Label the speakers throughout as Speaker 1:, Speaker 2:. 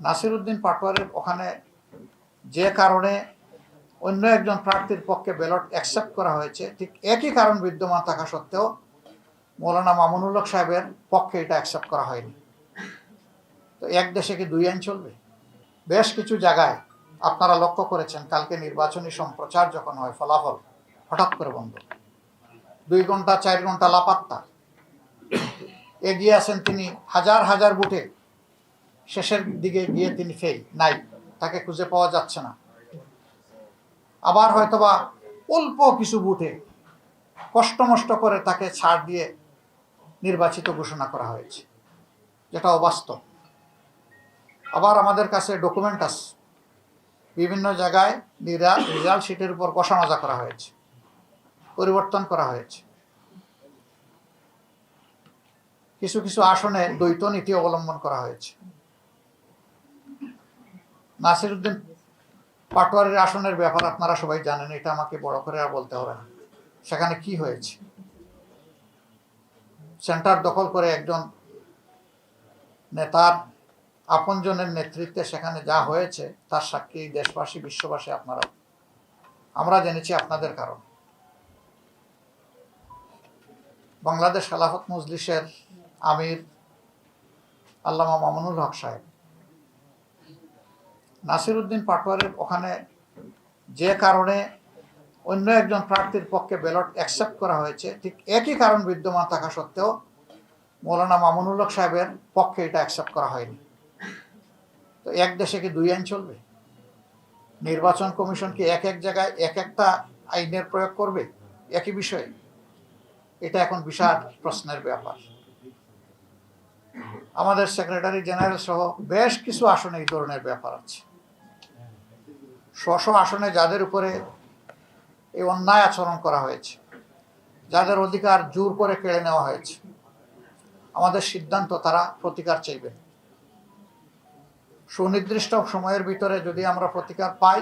Speaker 1: নাসিরউদ্দিন পাটোয়ারির ওখানে যে কারণে অন্য একজন প্রার্থীর পক্ষে ব্যালট অ্যাকসেপ্ট করা হয়েছে, ঠিক একই কারণ বিদ্যমান থাকা সত্ত্বেও মৌলানা মামুনুল হক সাহেবের পক্ষে এটা অ্যাকসেপ্ট করা হয়নি। তো এক দেশে কি দুই আইন চলবে? বেশ কিছু জায়গায় আপনারা লক্ষ্য করেছেন, কালকে নির্বাচনী সম্প্রচার যখন হয় ফলাফল হঠাৎ করে বন্ধ, 2 ঘন্টা 4 ঘন্টা লাপাত্তা। এগিয়ে আছেন তিনি হাজার হাজার বুথে, শেষের দিকে গিয়ে তিনি নাই, তাকে খুঁজে পাওয়া যাচ্ছে না। আবার হয়তোবা অল্প কিছু বুথে কষ্ট মষ্ট করে তাকে ছাড় দিয়ে নির্বাচিত ঘোষণা করা হয়েছে, যেটা অবাস্তব। আবার আমাদের কাছে ডকুমেন্ট আছে, বিভিন্ন জায়গায় রেজাল্ট শিটের উপর কষা মাজা করা হয়েছে, পরিবর্তন করা হয়েছে। কিছু কিছু আসনে দ্বৈত নীতি অবলম্বন করা হয়েছে। নাসিরউদ্দিন পাটোয়ারির আসনের ব্যাপার আপনারা সবাই জানেন, এটা আমাকে বড় করে আর বলতে হবে না। সেখানে কি হয়েছে, সেন্টার দখল করে একজন নেতার আপনজনের নেতৃত্বে সেখানে যা হয়েছে তার সাক্ষী দেশবাসী, বিশ্ববাসী, আপনারা, আমরা জেনেছি আপনাদের কারণ। বাংলাদেশ খেলাফত মজলিসের আমির আল্লামা মামুনুল হক সাহেব নাসিরউদ্দিন পাটোয়ারির ওখানে যে কারণে অন্য একজন প্রার্থীর পক্ষে ব্যালট অ্যাকসেপ্ট করা হয়েছে, ঠিক একই কারণ বিদ্যমান থাকা সত্ত্বেও মৌলানা মামুনুল হক সাহেবের পক্ষে এটা অ্যাকসেপ্ট করা হয়নি। তো এক দেশে কি দুই আইন চলবে? নির্বাচন কমিশন কি এক এক জায়গায় এক একটা আইনের প্রয়োগ করবে একই বিষয়ে? এটা এখন বিশাল প্রশ্নের ব্যাপার। আমাদের সেক্রেটারি জেনারেল সহ বেশ কিছু আসনে এই ধরনের ব্যাপার আছে। স্ব আসনে যাদের উপরে এই অন্যায় আচরণ করা হয়েছে, যাদের অধিকার জোর করে কেড়ে নেওয়া হয়েছে, আমাদের সিদ্ধান্ত তারা প্রতিকার চাইবে। সুনির্দিষ্ট সময়ের ভিতরে যদি আমরা প্রতিকার পাই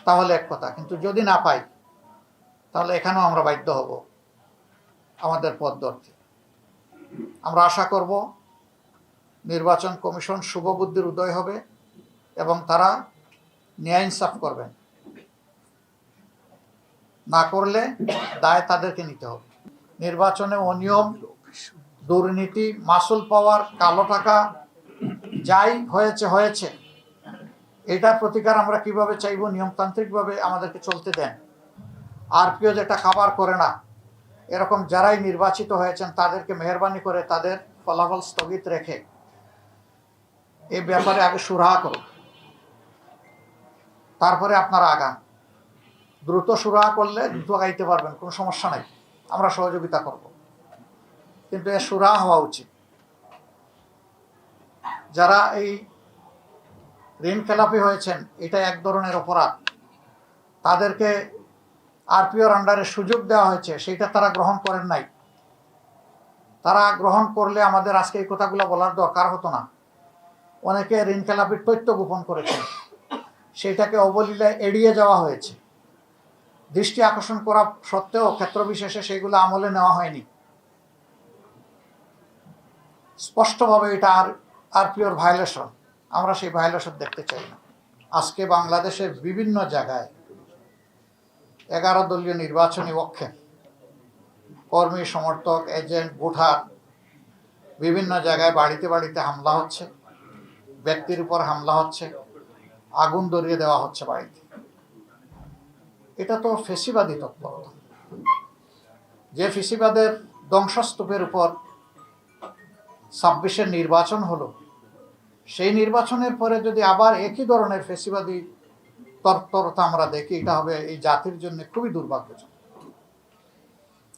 Speaker 1: তাহলে এক কথা, কিন্তু যদি না পাই তাহলে এখানেও আমরা বাধ্য হব আমাদের পথ ধরতে। আমরা আশা করব নির্বাচন কমিশন শুভবুদ্ধির উদয় হবে এবং তারা ন্যায় ইনসাফ করবেন। না করলে দায় তাদেরকে নিতে হবে। নির্বাচনে অনিয়ম, দুর্নীতি, মাসুল পাওয়ার, কালো টাকা যাই হয়েছে, এটার প্রতিকার আমরা কিভাবে চাইব? নিয়মতান্ত্রিকভাবে আমাদেরকে চলতে দেন। আরপিও যেটা খাবার করে না, এরকম যারাই নির্বাচিত হয়েছেন তাদেরকে মেহরবানি করে তাদের ফলাফল স্থগিত রেখে এই ব্যাপারে আগে সুরাহা করুন, তারপরে আপনারা আগান। দ্রুত সুরাহা করলে দ্রুত আগাইতে পারবেন, কোনো সমস্যা নাই, আমরা সহযোগিতা করব। কিন্তু এর সুরাহা হওয়া উচিত। যারা এই ঋণ খেলাপি হয়েছেন, এটা এক ধরনের অপরাধ, তাদেরকে আরপিওর আন্ডারে সুযোগ দেওয়া হয়েছে, সেটা তারা গ্রহণ করেন নাই। তারা গ্রহণ করলে আমাদের আজকে এই কথাগুলো বলার দরকার হতো না। অনেকে ঋণ খেলাপির তথ্য গোপন করেছেন, সেটাকে অবলীলায় এড়িয়ে যাওয়া হয়েছে। দৃষ্টি আকর্ষণ করা সত্ত্বেও ক্ষেত্র বিশেষে সেগুলো আমলে নেওয়া হয়নি। স্পষ্টভাবে এটা আরপিওর ভায়োলেশন, আমরা সেই ভায়োলেশন দেখতে চাই না। আজকে বাংলাদেশের বিভিন্ন জায়গায় 11 দলীয় নির্বাচনী পক্ষে কর্মী, সমর্থক, এজেন্ট, ভোটার বিভিন্ন জায়গায় বাড়িতে বাড়িতে হামলা হচ্ছে, ব্যক্তির উপর হামলা হচ্ছে, আগুন ধরিয়ে দেওয়া হচ্ছে বাড়িতে। এটা তো ফেসিবাদী তৎপরতা। যে ফেসিবাদের ধ্বংসস্তূপের উপর 26-এর নির্বাচন হলো, সেই নির্বাচনের পরে যদি আবার একই ধরনের ফেসিবাদী তৎপরতা আমরা দেখি, এটা হবে এই জাতির জন্য খুবই দুর্ভাগ্যজনক।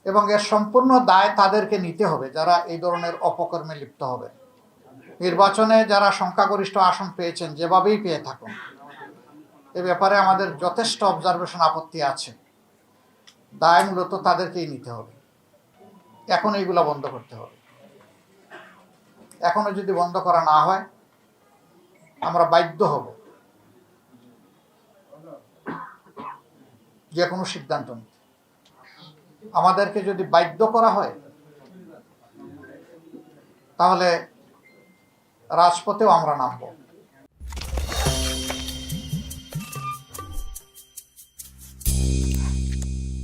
Speaker 1: এবং এর সম্পূর্ণ দায় তাদেরকে নিতে হবে যারা এই ধরনের অপকর্মে লিপ্ত হবে। নির্বাচনে যারা সংখ্যাগরিষ্ঠ আসন পেয়েছেন, যেভাবেই পেয়ে থাকুন, এ ব্যাপারে আমাদের যথেষ্ট অবজারভেশন, আপত্তি আছে। দায় মূলত তাদেরকেই নিতে হবে। এখন এইগুলা বন্ধ করতে হবে। এখনো যদি বন্ধ করা না হয়, আমরা বাধ্য হব যে কোনো সিদ্ধান্ত নিতে। আমাদেরকে যদি বাধ্য করা হয় তাহলে রাজপথেও আমরা নামব।